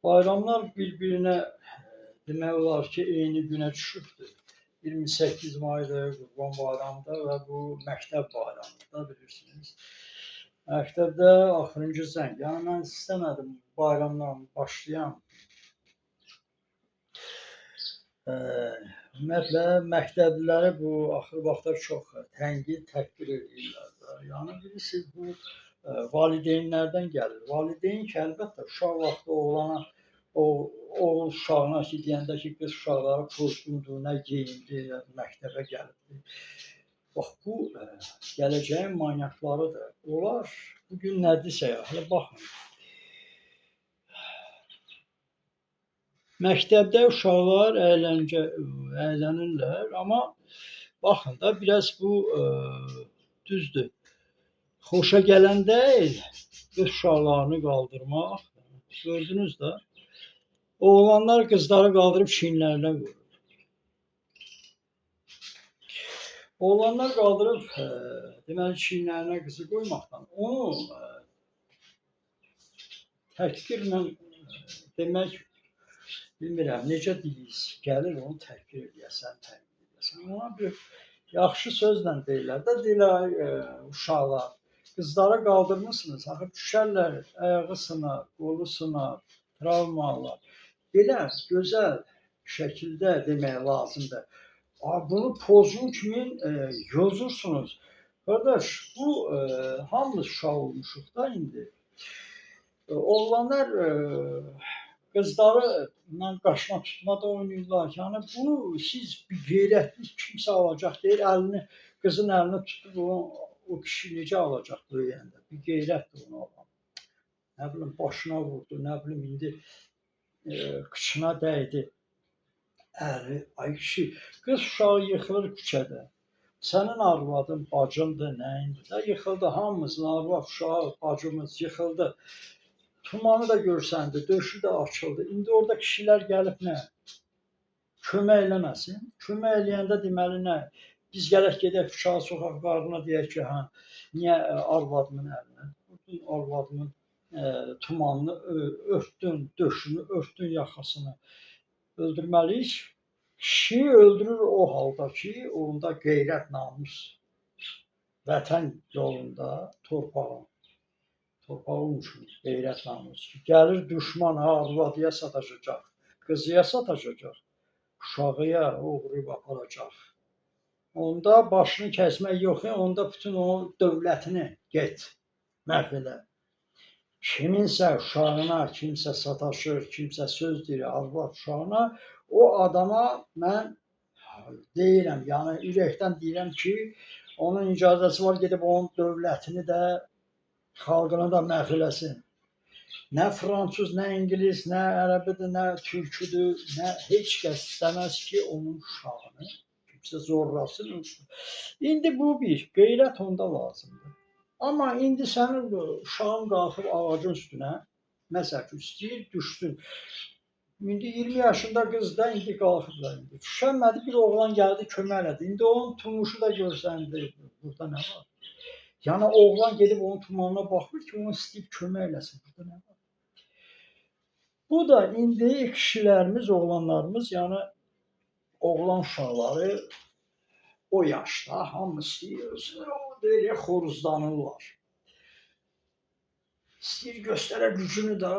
Bayramlar bir-birinə demək olar ki, eyni günə düşübdür. 28 mayda Qurban Bayramıdır və bu məktəb bayramıdır, bilirsiniz. Məktəbdə axırıncı zəng. Yəni mən istəmədim bayramdan başlayam. Ümumiyyətlə məktəbliləri bu axır vaxtlar çox tənqid, təhqir edirlər də. Yəni bilirsiniz bu valideynlərdən gəlir. Valideyn ki, əlbəttə uşaq vaxtı oğlana oğul uşağına ki, deyəndə ki, qız uşaqları pozğundur, nə geyindi, məktəbə gəlibdir. Bax, bu gələcəyin manyaklarıdır. Onlar bugün nədirsə, hələ baxın. Məktəbdə uşaqlar əylənirlər, amma baxın da, biraz bu düzdür. Xoşa gələn deyil, qız uşaqlarını qaldırmaq. Gördünüz də. Oğlanlar qızları qaldırıb çiyinlərinə vurur. Oğlanlar qaldırıb deməli çiyinlərinə qızı qoymaqdan onu təhqirlə demək bilmirəm necə diliniz gəlir onu təhqir edəsən, tənqid edəsən. Ona bir yaxşı sözlə deyirlər də, deyirlər uşaqlar qızları qaldırmısınız, axı düşərlər, ayağı sınar, qolu sınar, travma alır. Belə gözəl şəkildə demək lazımdır. Bunu pozğun kimi yozursunuz. Qardaş, bu hamımız uşaq olmuşuq da indi. Oğlanlar qızlarla qaşına tutmada oynayırlar. Yəni bunu siz bir qeyrətli kimsə alacaq deyir, əlini qızın əlini tutub o kişi necə alacaq böyüyəndə? Bir qeyrətdir onu alan. Nə bilim başına vurdu, nə bilim indi kıçına dəydi. Əri, ay kişi, qız uşağı yıxılır küçədə. Sənin arvadın, bacındır, nəyindir də yıxıldı. Hamımızın arvad, uşağı, bacımız yıxıldı. Tumanı da görsəndi, döşü də açıldı. İndi orada kişilər gəlib nə? Kömək eləməsin. Kömək eləyəndə deməli nə? Biz gələk gedək uşağı sokaqlarına deyək ki, hə, niyə arvadımın əlinə? Arvadımın tumanını örtdün, döşünü örtdün, yaxasını öldürməliyik. Kişiyi öldürür o halda ki, onda qeyrət, namus, vətən yolunda torpağı olmuşmuş, qeyrət, namus ki, gəlir düşman arvadıya sataşacaq, qızıya sataşacaq, uşağıya uğrayıb aparacaq. Onda başını kəsmək yox, onda bütün o dövlətini get, məhv elə. Kiminsə uşağına, kimsə sataşır, kimsə söz deyir, arvad uşağına, o adama mən deyirəm, yəni ürəkdən deyirəm ki, onun icazəsi var, gedib onun dövlətini də, xalqını da məhv eləsin. Nə fransız, nə ingilis, nə ərəbidir, nə türküdür, nə heç kəs istəməz ki, onun uşağını kimsə zorlasın. İndi bu bir, qeyrət onda lazımdır. Amma indi sənin uşağın qalxıb ağacın üstünə, məsələn, istəyir, düşsün. İndi 20 yaşında qız da indi qalxıblar. Düşənmədi, bir oğlan gəldi, kömək elədi. İndi onun tumuşu da görsəndi, burada nə var? Yəni, oğlan gedib onun tumanına baxır ki, onu istəyib kömək eləsin, burada nə var? Bu da indi kişilərimiz, oğlanlarımız, yəni oğlan uşaqları o yaşda hamı istəyir, deyir, xoruzlanırlar. İstəyir göstərə gücünü də,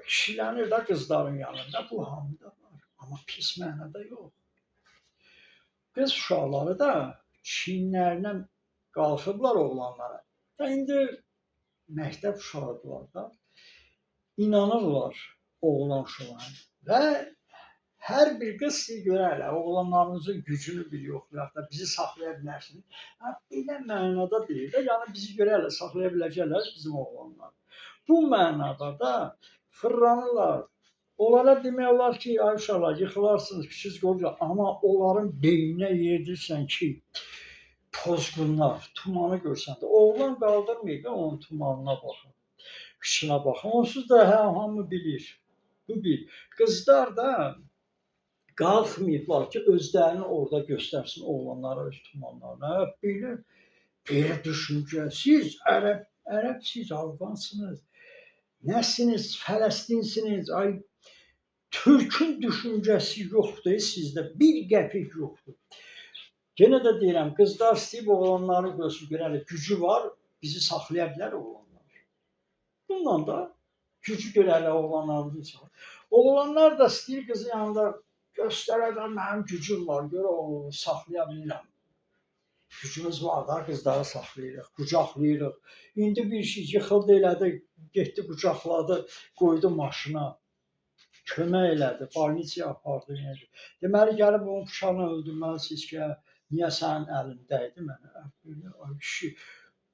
kişilənir də qızların yanında, bu hamıda var. Amma pis mənada yox. Qız uşaqları da çiyinlərinə qalxıblar oğlanlara. İndi məktəb uşaqdılar da, inanırlar oğlan uşaqlarına və hər bir qız siz görərlər, oğlanlarınızın gücünü bir yoxlayaq da, bizi saxlaya bilərsiniz. Belə mənada deyil də, yəni bizi görərlər, saxlaya biləcəklər bizim oğlanlar. Bu mənada da fırlanırlar. Onlara demək olar ki, ay uşaqlar, yıxılarsınız, kiçiz qoracaq, amma onların beyninə yedirsən ki, pozğunlar, tumanı görsən də, oğlan qaldırmayıb, onun tumanına baxın, kışına baxın. Onsuz da hamı bilir. Bu bir. Qızlar da qalxmayıblar ki, özlərini orada göstərsin oğlanlara, öz tumanlarına. Belə düşüncə. Siz ərəb, siz Afqansınız. Nəsiniz, Fələstinsiniz, ay Türkün düşüncəsi yoxdur sizdə, bir qəpik yoxdur. Yenə də deyirəm, qızlar istəyib oğlanları görsün, görəli gücü var, bizi saxlaya bilər oğlanlar. Bununla da gücü görəli oğlanlarımızı saxlayır. Oğlanlar da istəyir qızın yanında göstərədən mənim gücüm var, görə o saxlaya bilirəm. Gücümüz var da, qızları saxlayırıq, qucaqlayırıq. İndi bir şey yıxıldı elədi, getdi qucaqladı, qoydu maşına. Kömək elədi, balnisiyaya apardı. Deməli, gəlib onun bıçağını öldürməlisiniz ki, niyə sənin əlindəydi mənə? Belə, ay kişi,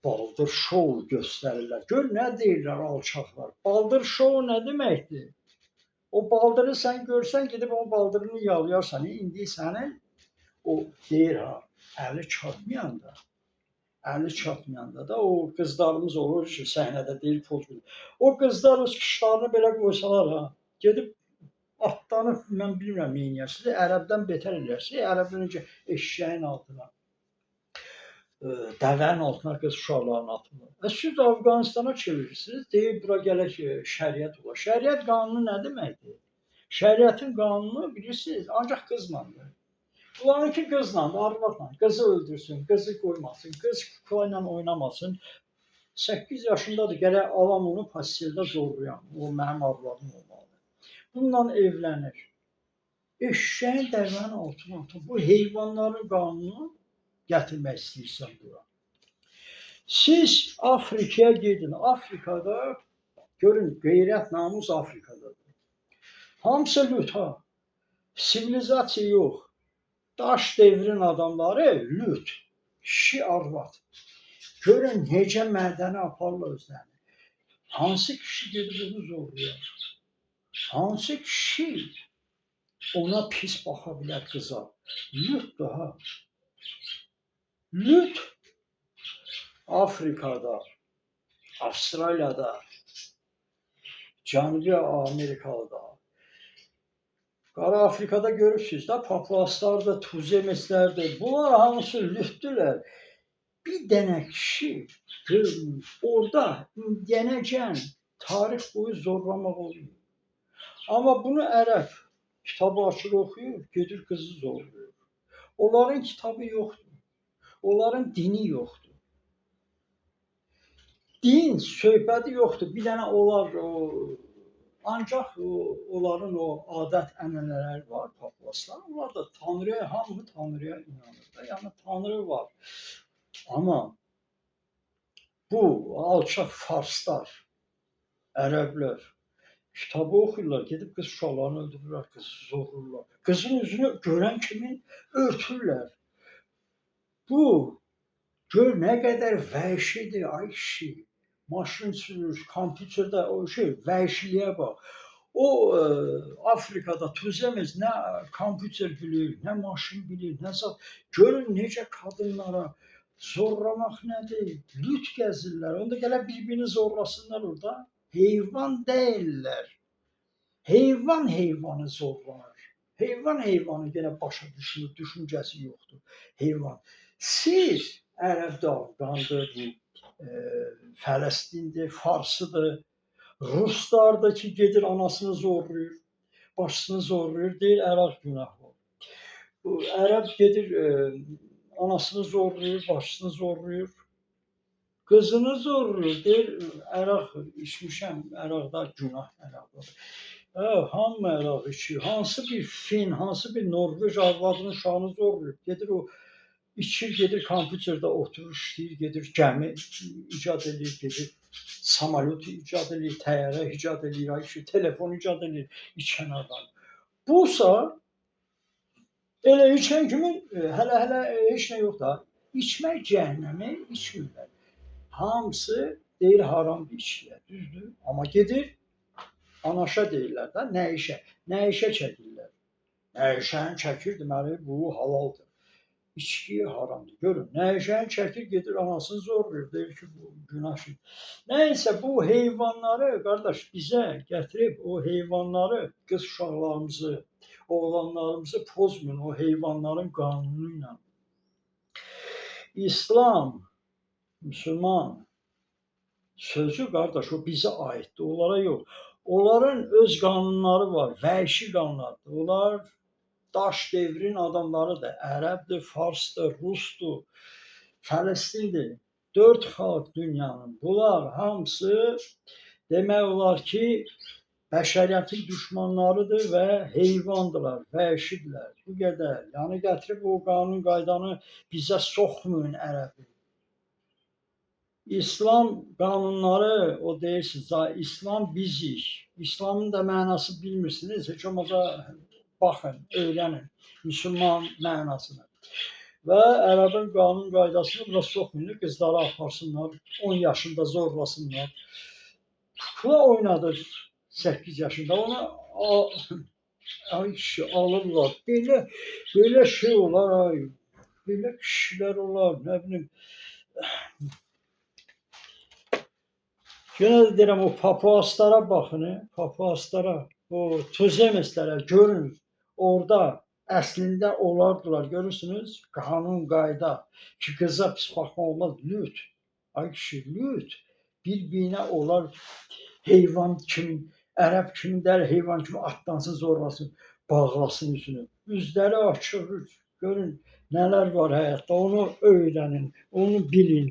baldır şou göstərirlər. Gör, nə deyirlər alçaqlar? Baldır şou nə deməkdir? O baldırı sən görsən, gedib onun baldırını yalayarsan. İndi sənin o deyir ha, əli çatmayanda da o qızlarımız olur ki, səhnədə deyir poz verir. O qızlar öz kişilərini belə qoysalar ha, gedib atlanıb, mən bilmirəm neyniyəsiz, ərəbdən betər eləyərsiz. Ərəbdən öncə eşşəyin altına, dəvənin altına qız uşaqlarını atırlar. Siz Afqanistana çevirirsiniz, deyir, bura gələk şəriət olar. Şəriət qanunu nə deməkdir? Şəriətin qanunu bilirsiniz, ancaq qızlandır. Bunlarınki qızlandır, arvadla. Qızı öldürsün, qızı qoymasın, qız kuklayla oynamasın. 8 yaşındadır, gərək alam onu pasteldə zorlayam. O mənim arvadım olmalı. Bununla evlənir. Eşşəyin dəvənin altına atır. Bu heyvanların qanunu gətirmək istəyirsən bura. Siz Afrikaya gedin. Afrikada görün, qeyrət, namus Afrikadadır. Hamısı lüta. Sivilizasiya yox. Daş devrin adamları lüt. Kişi arvad. Görün, necə mədəni aparırlar özlərini. Hansı kişi gedib onu zorlayar? Hansı kişi ona pis baxa bilər qıza? Lüt daha. Lüt Afrikada, Avustraliyada, Cənubi Amerikada, Qara Afrikada görürsünüz də, Papuaslardır, Tuzemeslərdir. Bunlar hamısı lütdülər. Bir dənə kişi görmür. Orada indiyənəcən tarix boyu zorlamaq olur. Amma bunu ərəb kitabı açır oxuyur, gedir qızı zorluyor. Onların kitabı yoxdur. Onların dini yoxdur. Din söhbəti yoxdur. Bir dənə onlar ancaq onların o adət-ənənələri var, paplaslar. Onlar da Tanrıya, hamı Tanrıya inanır da. Yəni Tanrı var. Amma bu alçaq farslar, ərəblər kitabı oxuyurlar, gedib qız uşaqlarını öldürürlər, qızı zorlurlar. Qızın üzünü görən kimi örtürlər. Bu, gör nə qədər vəhşidir, ay kişi. Maşın sürür, kompüterdə o şey, vəhşiliyə bax. O Afrikada Tuzemez nə kompüter bilir, nə maşın bilir, nə zat. Görün necə qadınlara zorlamaq nədir? Lüt gəzirlər. Onda gələ bir-birini zorlasınlar orada. Heyvan deyirlər. Heyvan heyvanı zorlanır. Heyvan heyvanı yenə başa düşür, düşüncəsi yoxdur. Heyvan. Siz ərəbdə, Afqandır, Fələstindir, Farsıdır, Ruslardır ki, gedir anasını zorlayır, başını zorlayır, deyir ərəb günahı. Bu ərəb gedir anasını zorlayır, başını zorlayır, qızını zorlayır, deyir ərəb içmişəm, ərəbdə günah ərəbdir. Hamı ərəb içir, hansı bir Fin, hansı bir Norveç arvadının uşağını zorlayır, gedir o İçir, gedir kompüterdə oturur, işləyir, gedir gəmi icad edir, gedir samolyot icad edir, təyyarə icad edir, telefon icad edir içən adam. Busa elə içən kimi hələ heç nə yox da, içmək cəhənnəmi içmirlər. Hamısı deyir haram bir işlər, düzdür? Amma gedir anaşa deyirlər də, nəyişə çəkirlər. Nəyişəni çəkir, deməli bu halaldır. İçki haramdır. Görün, nəyişəni çəkir, gedir anasını zorlayır, deyir ki, bu günah şey. Nəysə, bu heyvanları, qardaş, bizə gətirib o heyvanları, qız uşaqlarımızı, oğlanlarımızı pozmayın o heyvanların qanunu ilə. İslam, müsəlman Sözü qardaş o bizə aiddir, onlara yox. Onların öz qanunları var, vəhşi qanunlardır. Onlar daş devrin adamlarıdır. Ərəbdir, farsdır, rusdur, Fələstindir. 4 xalq dünyanın. Bunlar hamısı demək olar ki, bəşəriyyətin düşmanlarıdır və heyvandırlar, vəhşidirlər. Bu qədər. Yəni gətirib o qanun qaydanı bizə soxmayın ərəbi. İslam qanunları, o deyirsiniz, İslam bizik. İslamın da mənası bilmirsiniz, heç olmasa baxın, öyrənin müsəlman mənasını. Və ərəbin qanun qaydasını bura soxmayın, qızları aparsınlar, 10 yaşında zorlasınlar. Kukla oynadır 8 yaşında, ona ay kişi alırlar. Belə şey olar, ay, belə kişilər olar, nə bilim. Yenə də deyirəm, o papuaslara baxın, papuaslara, o tuzemeslərə görün. Orada əslində olardılar, görürsünüz, qanun, qayda ki, qıza pis baxmaq olmaz, lüt. Ay kişi, lüt. Bir-birinə onlar heyvan kimi, ərəb kimi dər, heyvan kimi atlansın, zorlasın, bağlasın üzünü. Üzləri açıq, görün nələr var həyatda, onu öyrənin, onu bilin.